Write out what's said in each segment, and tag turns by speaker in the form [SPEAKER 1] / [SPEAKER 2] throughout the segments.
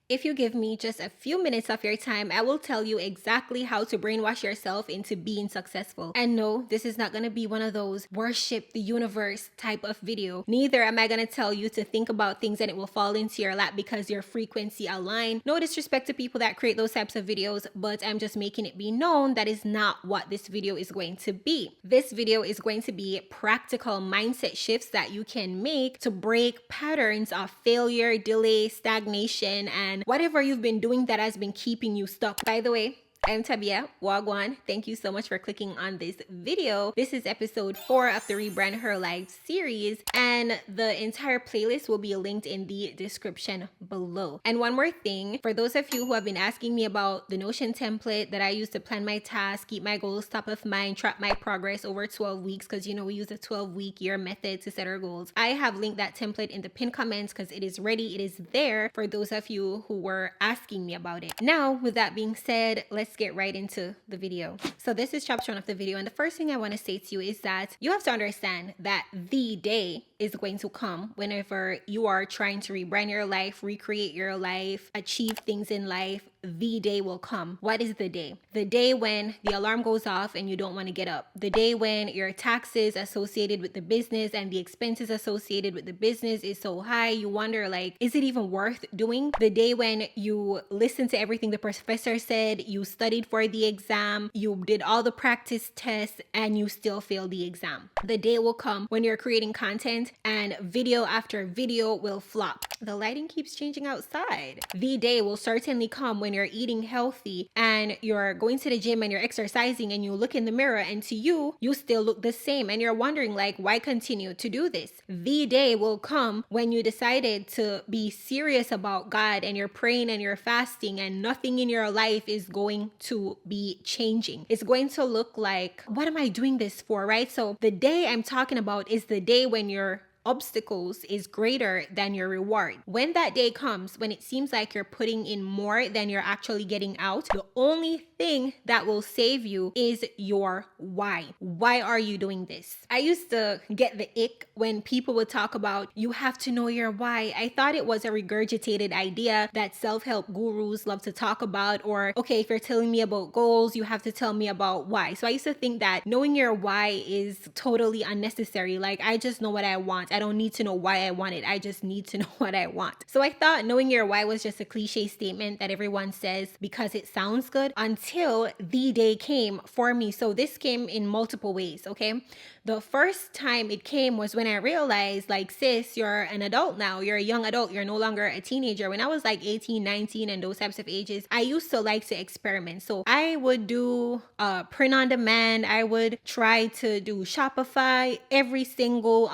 [SPEAKER 1] If you give me just a few minutes of your time, I will tell you exactly how to brainwash yourself into being successful. And no, this is not going to be one of those worship the universe type of video. Neither am I going to tell you to think about things and it will fall into your lap because your frequency align. No disrespect to people that create those types of videos, but I'm just making it be known that is not what this video is going to be. This video is going to be practical mindset shifts that you can make to break patterns of failure, delay, stagnation, and whatever you've been doing that has been keeping you stuck. By the way, I'm Tabia Wagwan. Thank you so much for clicking on this video. This is episode 4 of the Rebrand Her Life series, and the entire playlist will be linked in the description below. And one more thing, for those of you who have been asking me about the Notion template that I use to plan my tasks, keep my goals top of mind, track my progress over 12 weeks, because you know we use a 12-week year method to set our goals. I have linked that template in the pinned comments because it is ready. It is there for those of you who were asking me about it. Now, with that being said, let's get right into the video. So this is chapter 1 of the video, and the first thing I want to say to you is that you have to understand that the day is going to come whenever you are trying to rebrand your life, recreate your life, achieve things in life. The day will come. What is the day? The day when the alarm goes off and you don't want to get up. The day when your taxes associated with the business and the expenses associated with the business is so high, you wonder like, is it even worth doing? The day when you listen to everything the professor said, you studied for the exam, you did all the practice tests, and you still failed the exam. The day will come when you're creating content and video after video will flop. The lighting keeps changing outside. The day will certainly come when you're eating healthy and you're going to the gym and you're exercising and you look in the mirror and to you still look the same and you're wondering like, why continue to do this? The day will come when you decided to be serious about God and you're praying and you're fasting and nothing in your life is going to be changing. It's going to look like, what am I doing this for, right? So the day I'm talking about is the day when you're obstacles is greater than your reward. When that day comes, when it seems like you're putting in more than you're actually getting out, the only thing that will save you is your why. Why are you doing this? I used to get the ick when people would talk about you have to know your why. I thought it was a regurgitated idea that self-help gurus love to talk about, or okay, if you're telling me about goals, you have to tell me about why. So I used to think that knowing your why is totally unnecessary. Like, I just know what I want. I don't need to know why I want it. I just need to know what I want. So I thought knowing your why was just a cliche statement that everyone says because it sounds good, until the day came for me. So this came in multiple ways, okay? The first time it came was when I realized, like, sis, you're an adult now. You're a young adult. You're no longer a teenager. When I was like 18, 19 and those types of ages, I used to like to experiment. So I would do print on demand. I would try to do Shopify. Every single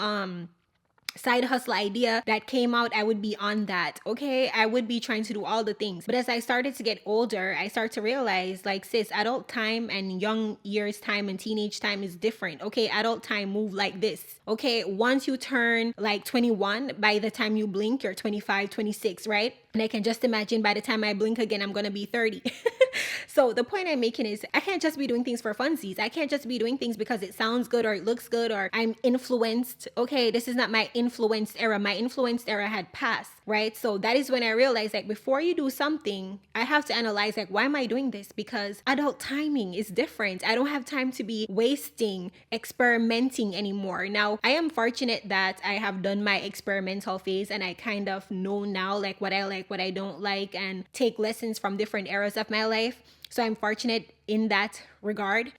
[SPEAKER 1] side hustle idea that came out, I would be on that. Okay, I would be trying to do all the things. But as I started to get older, I started to realize, like, sis, adult time and young years time and teenage time is different. Okay, adult time move like this. Okay, once you turn like 21, by the time you blink, you're 25, 26, right? And I can just imagine by the time I blink again, I'm gonna be 30. So the point I'm making is I can't just be doing things for funsies. I can't just be doing things because it sounds good or it looks good or I'm influenced. Okay, this is not my influenced era. My influenced era had passed, right? So that is when I realized, like, before you do something, I have to analyze, like, why am I doing this? Because adult timing is different. I don't have time to be wasting, experimenting anymore. Now, I am fortunate that I have done my experimental phase and I kind of know now, like, what I don't like, and take lessons from different eras of my life. So I'm fortunate in that regard.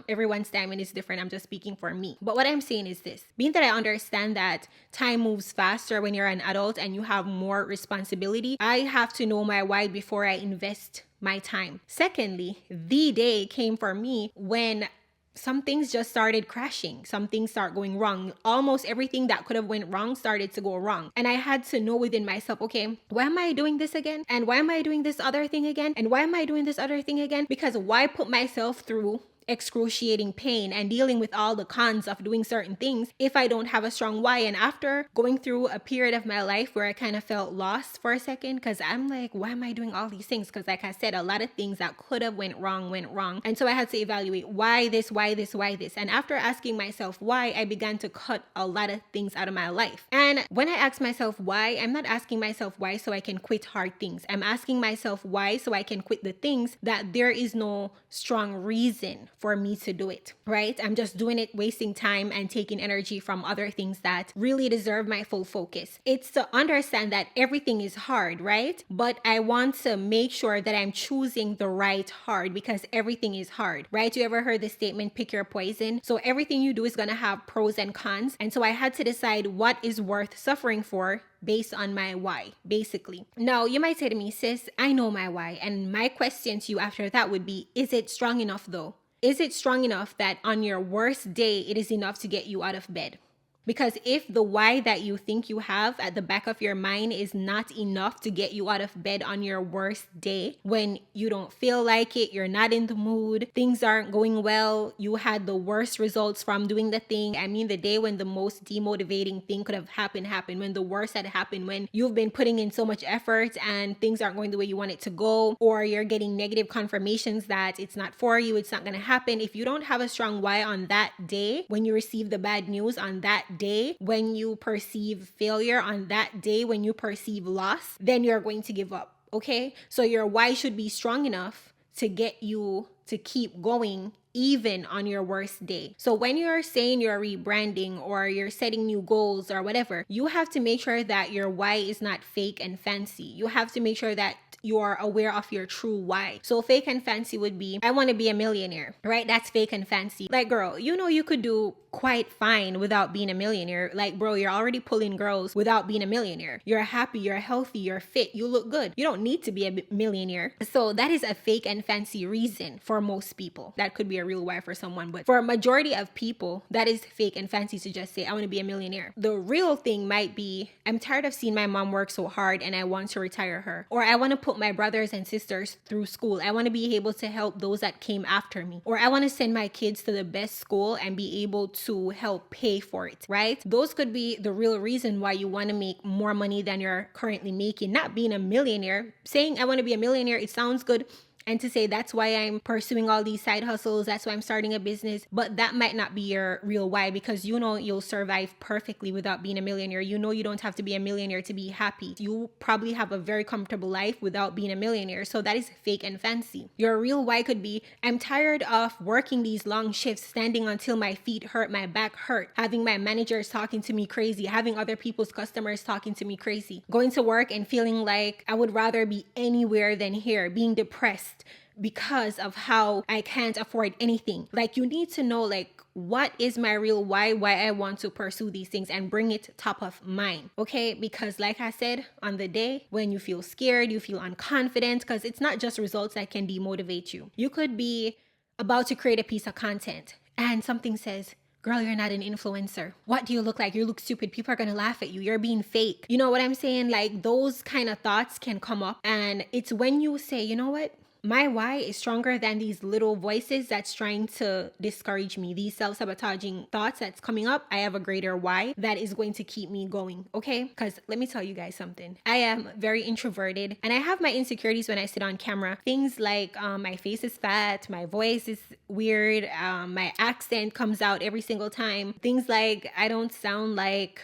[SPEAKER 1] Everyone's timing is different. I'm just speaking for me. But what I'm saying is this: being that I understand that time moves faster when you're an adult and you have more responsibility, I have to know my why before I invest my time. Secondly, the day came for me when some things just started crashing. Some things start going wrong. Almost everything that could have went wrong started to go wrong. And I had to know within myself, okay, why am I doing this again? And why am I doing this other thing again? And why am I doing this other thing again? Because why put myself through excruciating pain and dealing with all the cons of doing certain things if I don't have a strong why. And after going through a period of my life where I kind of felt lost for a second, because I'm like, why am I doing all these things? Because like I said, a lot of things that could have went wrong. And so I had to evaluate why this. And after asking myself why, I began to cut a lot of things out of my life. And when I ask myself why, I'm not asking myself why so I can quit hard things. I'm asking myself why so I can quit the things that there is no strong reason for me to do it, right? I'm just doing it, wasting time and taking energy from other things that really deserve my full focus. It's to understand that everything is hard, right? But I want to make sure that I'm choosing the right hard, because everything is hard, right? You ever heard the statement, pick your poison? So everything you do is going to have pros and cons. And so I had to decide what is worth suffering for based on my why, basically. Now, you might say to me, sis, I know my why. And my question to you after that would be, is it strong enough though? Is it strong enough that on your worst day, it is enough to get you out of bed? Because if the why that you think you have at the back of your mind is not enough to get you out of bed on your worst day, when you don't feel like it, you're not in the mood, things aren't going well, you had the worst results from doing the thing. I mean, the day when the most demotivating thing could have happened, when the worst had happened, when you've been putting in so much effort and things aren't going the way you want it to go, or you're getting negative confirmations that it's not for you, it's not going to happen. If you don't have a strong why on that day, when you receive the bad news on that day, when you perceive failure on that day, when you perceive loss, then you're going to give up. Okay? So your why should be strong enough to get you to keep going even on your worst day. So when you're saying you're rebranding or you're setting new goals or whatever, you have to make sure that your why is not fake and fancy. You have to make sure that you're aware of your true why. So fake and fancy would be, I want to be a millionaire, right? That's fake and fancy. Like, girl, you know you could do quite fine without being a millionaire. Like, bro, you're already pulling girls without being a millionaire. You're happy, you're healthy, you're fit, you look good. You don't need to be a millionaire. So that is a fake and fancy reason for most people. That could be a real why for someone, but for a majority of people, that is fake and fancy to just say, I want to be a millionaire. The real thing might be, I'm tired of seeing my mom work so hard and I want to retire her. Or I want to put my brothers and sisters through school. I want to be able to help those that came after me. Or I want to send my kids to the best school and be able to help pay for it, right? Those could be the real reason why you want to make more money than you're currently making. Not being a millionaire. Saying I want to be a millionaire, it sounds good. And to say that's why I'm pursuing all these side hustles, that's why I'm starting a business, but that might not be your real why, because you know you'll survive perfectly without being a millionaire. You know you don't have to be a millionaire to be happy. You probably have a very comfortable life without being a millionaire. So that is fake and fancy. Your real why could be, I'm tired of working these long shifts, standing until my feet hurt, my back hurt, having my managers talking to me crazy, having other people's customers talking to me crazy, going to work and feeling like I would rather be anywhere than here, being depressed because of how I can't afford anything. Like, you need to know, like, what is my real why I want to pursue these things, and bring it top of mind. Okay? Because like I said, on the day when you feel scared, you feel unconfident, because it's not just results that can demotivate you. You could be about to create a piece of content and something says, girl, you're not an influencer. What do you look like? You look stupid. People are going to laugh at you. You're being fake. You know what I'm saying? Like, those kind of thoughts can come up. And it's when you say, you know what? My why is stronger than these little voices that's trying to discourage me. These self-sabotaging thoughts that's coming up. I have a greater why that is going to keep me going. Okay? Because let me tell you guys something. I am very introverted and I have my insecurities when I sit on camera. Things like my face is fat, my voice is weird, my accent comes out every single time. Things like I don't sound like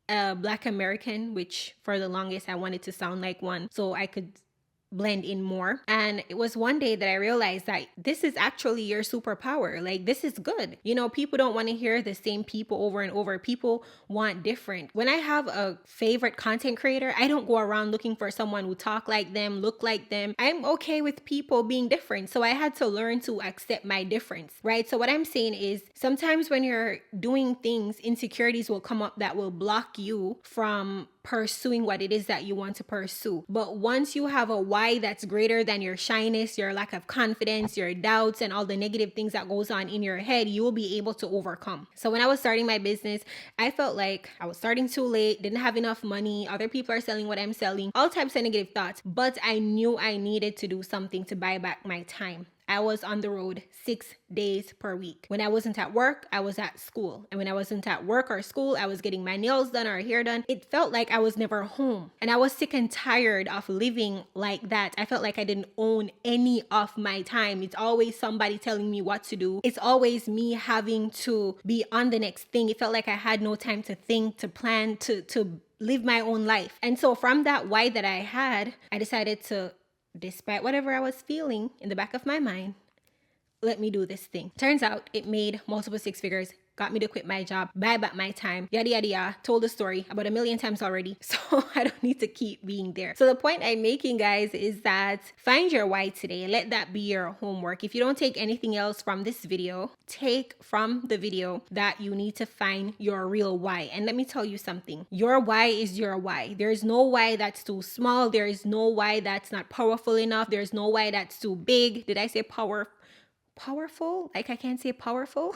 [SPEAKER 1] a Black American, which for the longest I wanted to sound like one so I could blend in more. And it was one day that I realized that this is actually your superpower. Like, this is good. You know, people don't want to hear the same people over and over. People want different. When I have a favorite content creator, I don't go around looking for someone who talk like them, look like them. I'm okay with people being different. So I had to learn to accept my difference, right? So what I'm saying is, sometimes when you're doing things, insecurities will come up that will block you from pursuing what it is that you want to pursue. But once you have a why that's greater than your shyness, your lack of confidence, your doubts, and all the negative things that goes on in your head, you will be able to overcome. So when I was starting my business, I felt like I was starting too late, didn't have enough money, other people are selling what I'm selling, all types of negative thoughts. But I knew I needed to do something to buy back my time. I was on the road 6 days per week. When I wasn't at work, I was at school. And when I wasn't at work or school, I was getting my nails done or hair done. It felt like I was never home. And I was sick and tired of living like that. I felt like I didn't own any of my time. It's always somebody telling me what to do. It's always me having to be on the next thing. It felt like I had no time to think, to plan, to live my own life. And so from that why that I had, I decided to, despite whatever I was feeling in the back of my mind, let me do this thing. Turns out it made multiple six figures, got me to quit my job, buy back my time, yada, yada, yada. Told the story about 1,000,000 times already, so I don't need to keep being there. So the point I'm making, guys, is that find your why today. Let that be your homework. If you don't take anything else from this video, take from the video that you need to find your real why. And let me tell you something. Your why is your why. There's no why that's too small. There is no why that's not powerful enough. There's no why that's too big. Did I say powerful? Like I can't say powerful.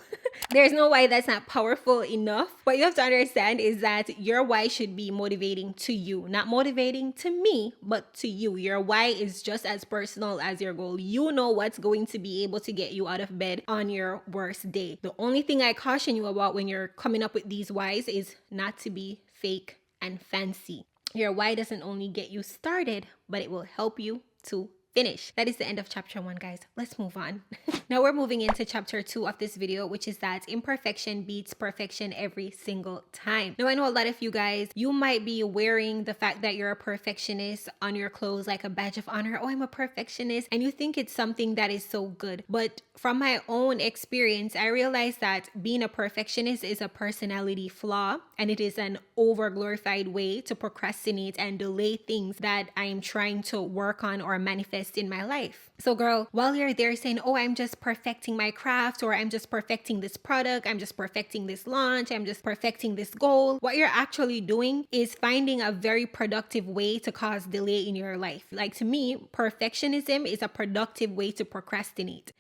[SPEAKER 1] There's no why that's not powerful enough. What you have to understand is that your why should be motivating to you, not motivating to me, but to you. Your why is just as personal as your goal. You know what's going to be able to get you out of bed on your worst day. The only thing I caution you about when you're coming up with these whys is not to be fake and fancy. Your why doesn't only get you started, but it will help you to finish. That is the end of chapter 1, guys. Let's move on. Now we're moving into chapter 2 of this video, which is that imperfection beats perfection every single time. Now I know a lot of you guys, you might be wearing the fact that you're a perfectionist on your clothes like a badge of honor. Oh, I'm a perfectionist. And you think it's something that is so good. But from my own experience, I realized that being a perfectionist is a personality flaw, and it is an over glorified way to procrastinate and delay things that I am trying to work on or manifest in my life. So girl, while you're there saying, oh, I'm just perfecting my craft, or I'm just perfecting this product, I'm just perfecting this launch, I'm just perfecting this goal, what you're actually doing is finding a very productive way to cause delay in your life. Like to me, perfectionism is a productive way to procrastinate.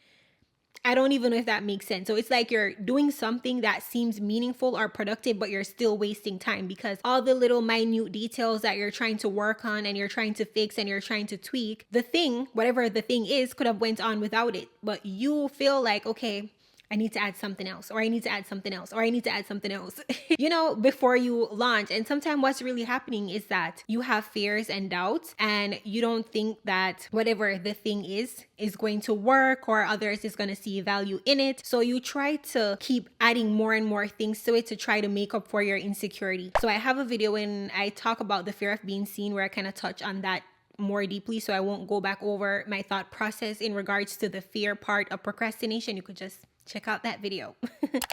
[SPEAKER 1] I don't even know if that makes sense. So it's like you're doing something that seems meaningful or productive, but you're still wasting time because all the little minute details that you're trying to work on and you're trying to fix and you're trying to tweak, the thing, whatever the thing is, could have went on without it. But you feel like, okay, I need to add something else, or I need to add something else, or I need to add something else, you know, before you launch. And sometimes what's really happening is that you have fears and doubts, and you don't think that whatever the thing is going to work, or others is going to see value in it. So you try to keep adding more and more things to it to try to make up for your insecurity. So I have a video when I talk about the fear of being seen where I kind of touch on that more deeply, so I won't go back over my thought process in regards to the fear part of procrastination. You could just check out that video.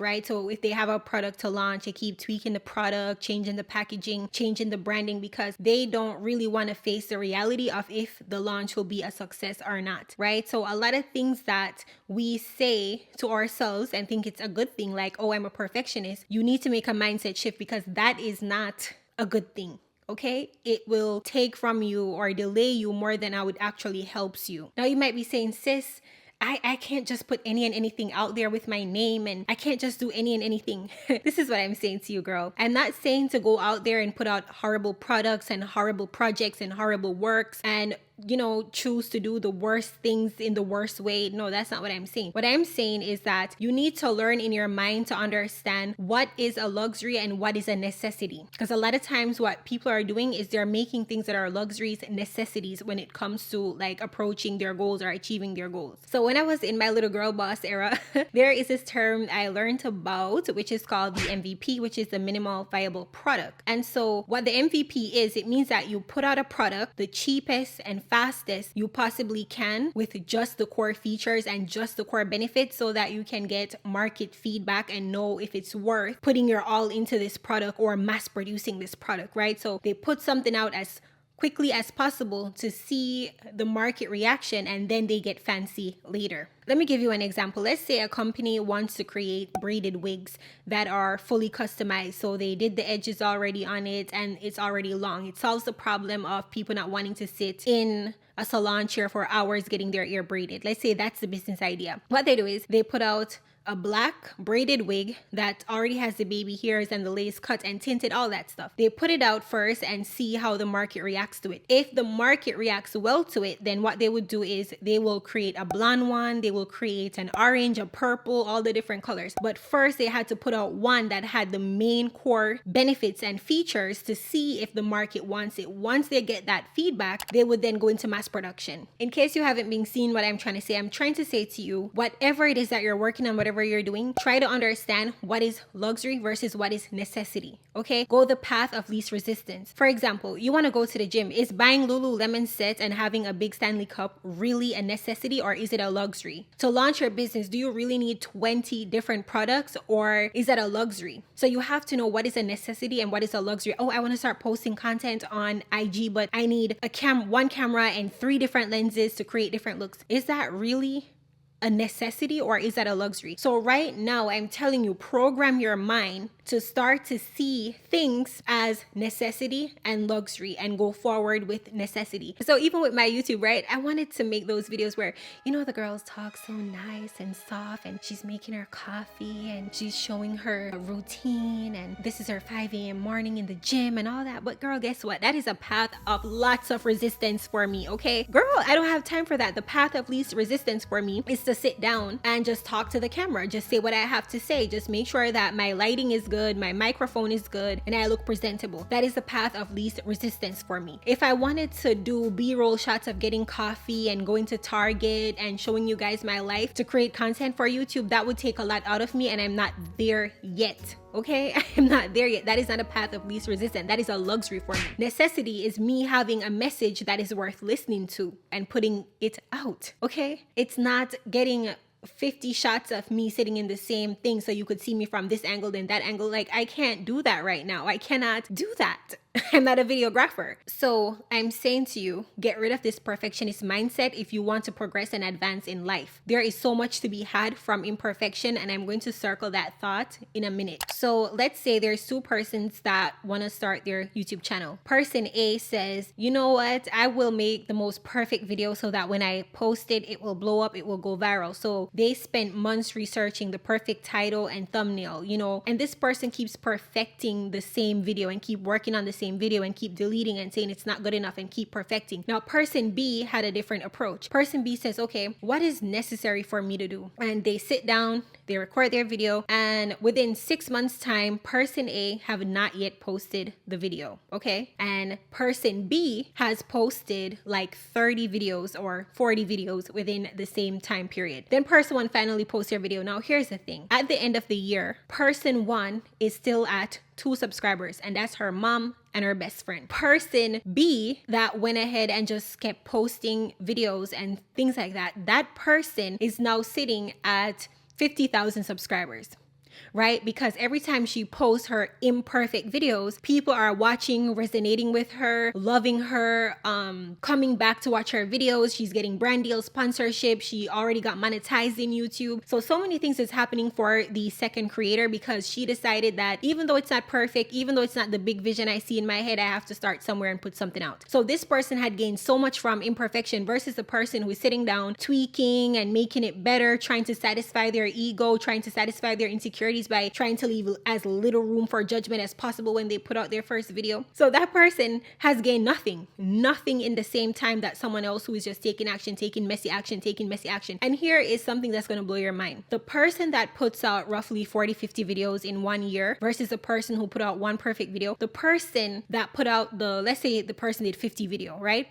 [SPEAKER 1] Right? So if they have a product to launch, they keep tweaking the product, changing the packaging, changing the branding, because they don't really want to face the reality of if the launch will be a success or not. Right? So a lot of things that we say to ourselves and think it's a good thing, like, oh, I'm a perfectionist, you need to make a mindset shift, because that is not a good thing. Okay, it will take from you or delay you more than how it actually helps you. Now you might be saying, sis, I can't just put any and anything out there with my name, and I can't just do any and anything. This is what I'm saying to you, girl. I'm not saying to go out there and put out horrible products and horrible projects and horrible works and, you know, choose to do the worst things in the worst way. No, that's not what I'm saying. What I'm saying is that you need to learn in your mind to understand what is a luxury and what is a necessity. Because a lot of times what people are doing is they're making things that are luxuries necessities when it comes to like approaching their goals or achieving their goals. So when I was in my little girl boss era, there is this term I learned about, which is called the MVP, which is the minimal viable product. And so what the MVP is, it means that you put out a product, the cheapest and fastest you possibly can, with just the core features and just the core benefits, so that you can get market feedback and know if it's worth putting your all into this product or mass producing this product, right? So they put something out as quickly as possible to see the market reaction, and then they get fancy later. Let me give you an example. Let's say a company wants to create braided wigs that are fully customized. So they did the edges already on it and it's already long. It solves the problem of people not wanting to sit in a salon chair for hours getting their ear braided. Let's say that's the business idea. What they do is they put out a black braided wig that already has the baby hairs and the lace cut and tinted, all that stuff. They put it out first and see how the market reacts to it. If the market reacts well to it, then what they would do is they will create a blonde one, they will create an orange, a purple, all the different colors. But first they had to put out one that had the main core benefits and features to see if the market wants it. Once they get that feedback, they would then go into mass production. In case you haven't been seeing what I'm trying to say, I'm trying to say to you, whatever it is that you're working on, whatever you're doing, try to understand what is luxury versus what is necessity. Okay, go the path of least resistance. For example, you want to go to the gym. Is buying Lululemon set and having a big Stanley cup really a necessity, or is it a luxury? To launch your business, do you really need 20 different products, or is that a luxury? So you have to know what is a necessity and what is a luxury. Oh, I want to start posting content on IG, but I need one camera and 3 different lenses to create different looks. Is that really a necessity, or is that a luxury? So right now, I'm telling you, program your mind to start to see things as necessity and luxury and go forward with necessity. So even with my YouTube, right, I wanted to make those videos where, you know, the girls talk so nice and soft and she's making her coffee and she's showing her routine and this is her 5 a.m. morning in the gym and all that. But girl, guess what? That is a path of lots of resistance for me, okay? Girl, I don't have time for that. The path of least resistance for me is to sit down and just talk to the camera, just say what I have to say, just make sure that my lighting is good, my microphone is good, and I look presentable. That is the path of least resistance for me. If I wanted to do B-roll shots of getting coffee and going to Target and showing you guys my life to create content for YouTube, that would take a lot out of me, and I'm not there yet. Okay, I am not there yet. That is not a path of least resistance. That is a luxury for me. Necessity is me having a message that is worth listening to and putting it out. Okay, it's not getting 50 shots of me sitting in the same thing so you could see me from this angle and that angle. Like, I can't do that right now. I cannot do that. I'm not a videographer. So I'm saying to you, get rid of this perfectionist mindset if you want to progress and advance in life. There is so much to be had from imperfection, and I'm going to circle that thought in a minute. So let's say there's 2 persons that want to start their YouTube channel. Person A says, you know what? I will make the most perfect video so that when I post it, it will blow up, it will go viral. So they spent months researching the perfect title and thumbnail, you know, and this person keeps perfecting the same video and keep working on the same video and keep deleting and saying it's not good enough and keep perfecting. Now, person B had a different approach. Person B says, okay, what is necessary for me to do? And they sit down, they record their video, and within 6 months time, person A have not yet posted the video, okay? And person B has posted like 30 videos or 40 videos within the same time period. Then person 1 finally posts their video. Now, here's the thing. At the end of the year, person 1 is still at 2 subscribers, and that's her mom and her best friend. Person B that went ahead and just kept posting videos and things like that, that person is now sitting at 50,000 subscribers. Right? Because every time she posts her imperfect videos, people are watching, resonating with her, loving her, coming back to watch her videos. She's getting brand deal sponsorship. She already got monetized in YouTube. So many things is happening for the second creator because she decided that even though it's not perfect, even though it's not the big vision I see in my head, I have to start somewhere and put something out. So this person had gained so much from imperfection versus the person who is sitting down, tweaking and making it better, trying to satisfy their ego, trying to satisfy their insecurities by trying to leave as little room for judgment as possible when they put out their first video. So that person has gained nothing in the same time that someone else who is just taking action, taking messy action. And here is something that's going to blow your mind. The person that puts out roughly 40-50 videos in 1 year versus the person who put out one perfect video, the person that put out let's say the person did 50 video, right?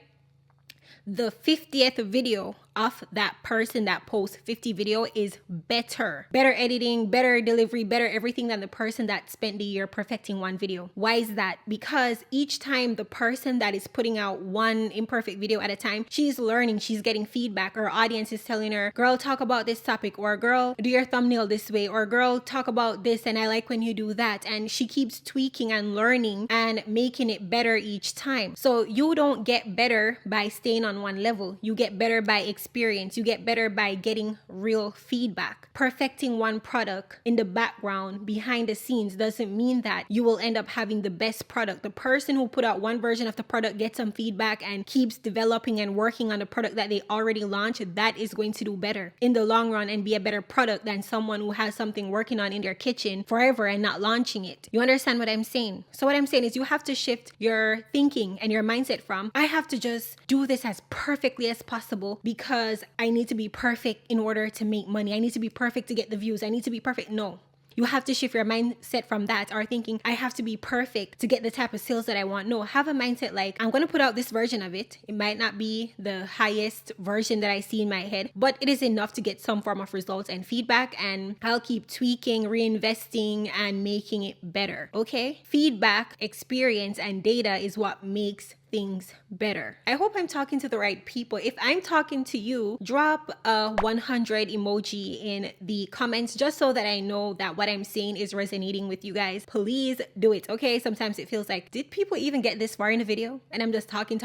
[SPEAKER 1] The 50th video of that person that posts 50 video is better editing, better delivery, better everything than the person that spent the year perfecting one video. Why is that? Because each time the person that is putting out one imperfect video at a time, she's learning, she's getting feedback. Her audience is telling her, girl, talk about this topic, or girl, do your thumbnail this way, or girl, talk about this and I like when you do that. And she keeps tweaking and learning and making it better each time. So you don't get better by staying on one level. You get better by experimenting experience. You get better by getting real feedback. Perfecting one product in the background, behind the scenes, doesn't mean that you will end up having the best product. The person who put out one version of the product, gets some feedback, and keeps developing and working on the product that they already launched, that is going to do better in the long run and be a better product than someone who has something working on in their kitchen forever and not launching it. You understand what I'm saying? So what I'm saying is you have to shift your thinking and your mindset from, I have to just do this as perfectly as possible because I need to be perfect in order to make money. I need to be perfect to get the views. I need to be perfect. No. You have to shift your mindset from that, or thinking, I have to be perfect to get the type of sales that I want. No, have a mindset like, I'm going to put out this version of it. It might not be the highest version that I see in my head, but it is enough to get some form of results and feedback, and I'll keep tweaking, reinvesting, and making it better. Okay? Feedback, experience, and data is what makes things better. I hope I'm talking to the right people. If I'm talking to you, drop a 100 emoji in the comments just so that I know that what I'm saying is resonating with you guys. Please do it, okay? Sometimes it feels like, did people even get this far in the video? And I'm just talking.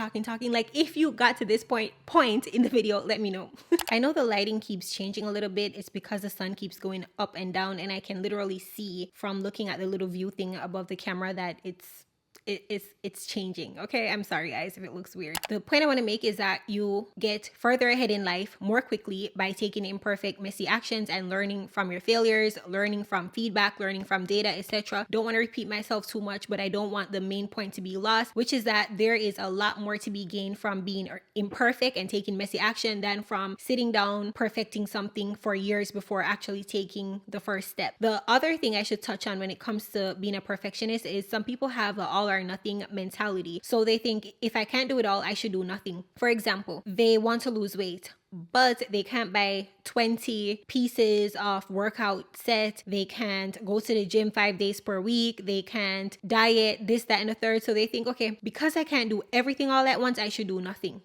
[SPEAKER 1] Like, if you got to this point in the video, let me know. I know the lighting keeps changing a little bit. It's because the sun keeps going up and down, and I can literally see from looking at the little view thing above the camera that it's changing. Okay, I'm sorry guys if it looks weird. The point I want to make is that you get further ahead in life more quickly by taking imperfect, messy actions and learning from your failures, learning from feedback, learning from data, etc. Don't want to repeat myself too much, but I don't want the main point to be lost, which is that there is a lot more to be gained from being imperfect and taking messy action than from sitting down perfecting something for years before actually taking the first step. The other thing I should touch on when it comes to being a perfectionist is some people have an all or nothing mentality. So they think, if I can't do it all, I should do nothing. For example, they want to lose weight, but they can't buy 20 pieces of workout set. They can't go to the gym 5 days per week. They can't diet, this, that, and the third. So they think, okay, because I can't do everything all at once, I should do nothing.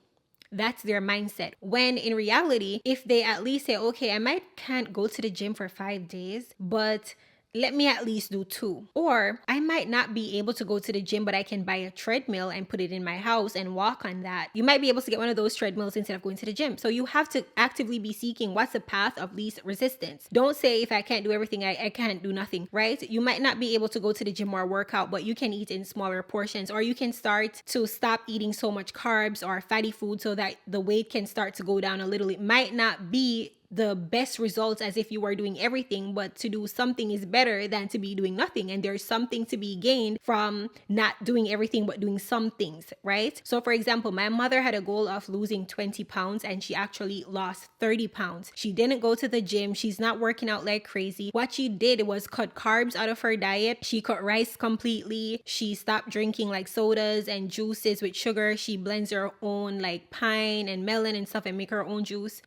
[SPEAKER 1] That's their mindset. When in reality, if they at least say, okay, I can't go to the gym for 5 days, but let me at least do 2. Or I might not be able to go to the gym, but I can buy a treadmill and put it in my house and walk on that. You might be able to get one of those treadmills instead of going to the gym. So you have to actively be seeking what's the path of least resistance. Don't say, if I can't do everything, I can't do nothing, right? You might not be able to go to the gym or work out, but you can eat in smaller portions, or you can start to stop eating so much carbs or fatty food so that the weight can start to go down a little. It might not be the best results as if you were doing everything, but to do something is better than to be doing nothing. And there's something to be gained from not doing everything but doing some things, right? So for example, my mother had a goal of losing 20 pounds and she actually lost 30 pounds. She didn't go to the gym. She's not working out like crazy. What she did was cut carbs out of her diet. She cut rice completely. She stopped drinking like sodas and juices with sugar. She blends her own like pine and melon and stuff and make her own juice.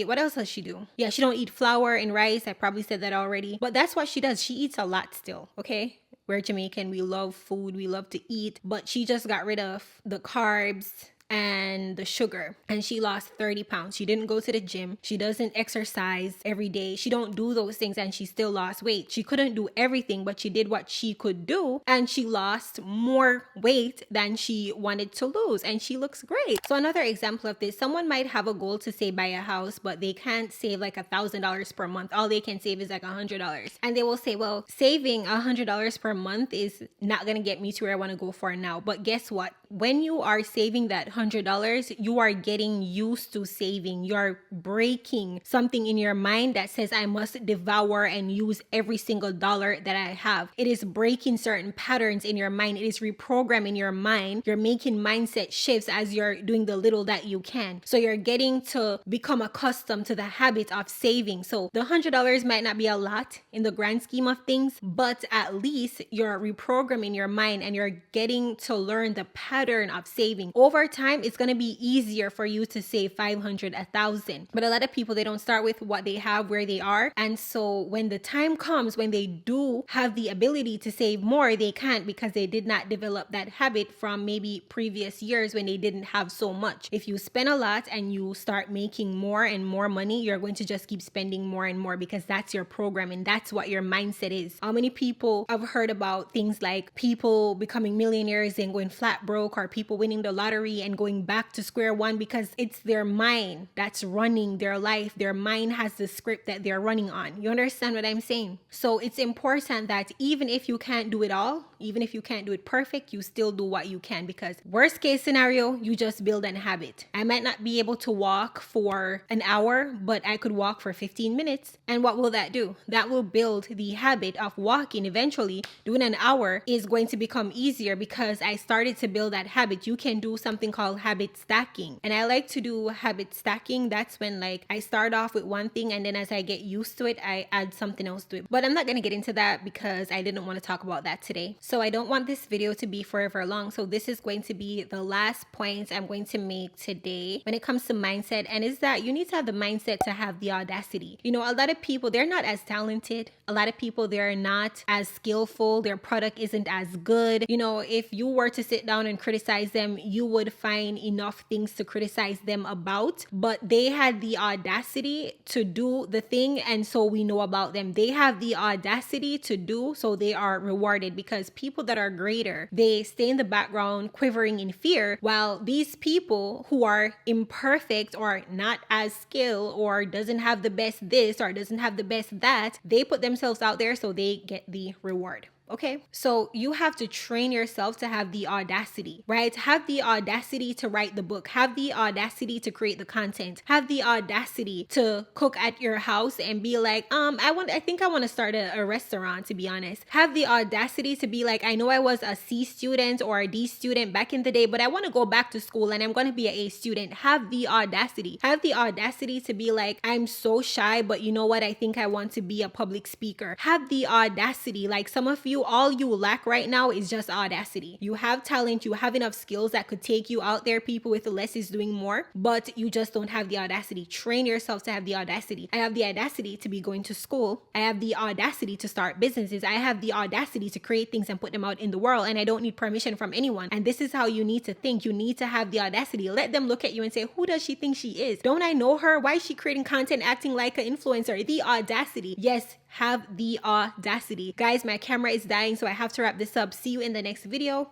[SPEAKER 1] What else does she do? Yeah, she don't eat flour and rice. I probably said that already, but that's what she does. She eats a lot still, okay? We're Jamaican. We love food. We love to eat, but she just got rid of the carbs and the sugar, and she lost 30 pounds. She didn't go to the gym. She doesn't exercise every day. She don't do those things, and she still lost weight. She couldn't do everything, but she did what she could do, and she lost more weight than she wanted to lose, and she looks great. So another example of this, someone might have a goal to say buy a house, but they can't save like $1,000 per month. All they can save is like $100, and they will say, well, saving $100 per month is not gonna get me to where I want to go for now. But guess what? When you are saving that $100, you are getting used to saving. You're breaking something in your mind that says I must devour and use every single dollar that I have. It is breaking certain patterns in your mind. It is reprogramming your mind. You're making mindset shifts as you're doing the little that you can. So you're getting to become accustomed to the habit of saving. So the $100 might not be a lot in the grand scheme of things, but at least you're reprogramming your mind and you're getting to learn the pattern of saving. Over time, it's going to be easier for you to save 500, 1,000. But a lot of people, they don't start with what they have, where they are. And so when the time comes, when they do have the ability to save more, they can't because they did not develop that habit from maybe previous years when they didn't have so much. If you spend a lot and you start making more and more money, you're going to just keep spending more and more because that's your program and that's what your mindset is. How many people have heard about things like people becoming millionaires and going flat broke broke or people winning the lottery and going back to square one, because it's their mind that's running their life. Their mind has the script that they're running on. You understand what I'm saying? So it's important that even if you can't do it all, even if you can't do it perfect, you still do what you can, because worst case scenario, you just build an habit. I might not be able to walk for an hour, but I could walk for 15 minutes. And what will that do? That will build the habit of walking. Eventually, doing an hour is going to become easier because I started to build that habit. You can do something called habit stacking. And I like to do habit stacking. That's when like I start off with one thing, and then as I get used to it, I add something else to it. But I'm not going to get into that because I didn't want to talk about that today. So I don't want this video to be forever long. So this is going to be the last point I'm going to make today when it comes to mindset. And is that you need to have the mindset to have the audacity. You know, a lot of people, they're not as talented. A lot of people, they're not as skillful. Their product isn't as good. You know, if you were to sit down and criticize them, you would find enough things to criticize them about. But they had the audacity to do the thing, and so we know about them. They have the audacity to do, so they are rewarded, because people that are greater, they stay in the background quivering in fear, while these people who are imperfect or not as skilled or doesn't have the best this or doesn't have the best that, they put themselves out there so they get the reward. Okay, so you have to train yourself to have the audacity, right? Have the audacity to write the book, have the audacity to create the content, have the audacity to cook at your house and be like, I think I want to start a restaurant, to be honest. Have the audacity to be like, I know I was a C student or a D student back in the day, but I want to go back to school and I'm going to be an A student. Have the audacity. Have the audacity to be like, I'm so shy, but you know what? I think I want to be a public speaker. Have the audacity. Like some of you, all you lack right now is just audacity. You have talent, you have enough skills that could take you out there. People with less is doing more, but you just don't have the audacity. Train yourself to have the audacity. I have the audacity to be going to school. I have the audacity to start businesses. I have the audacity to create things and put them out in the world, and I don't need permission from anyone. And this is how you need to think. You need to have the audacity. Let them look at you and say, who does she think she is? Don't I know her? Why is she creating content acting like an influencer? The audacity. Yes, have the audacity. Guys, my camera is dying, so I have to wrap this up. See you in the next video.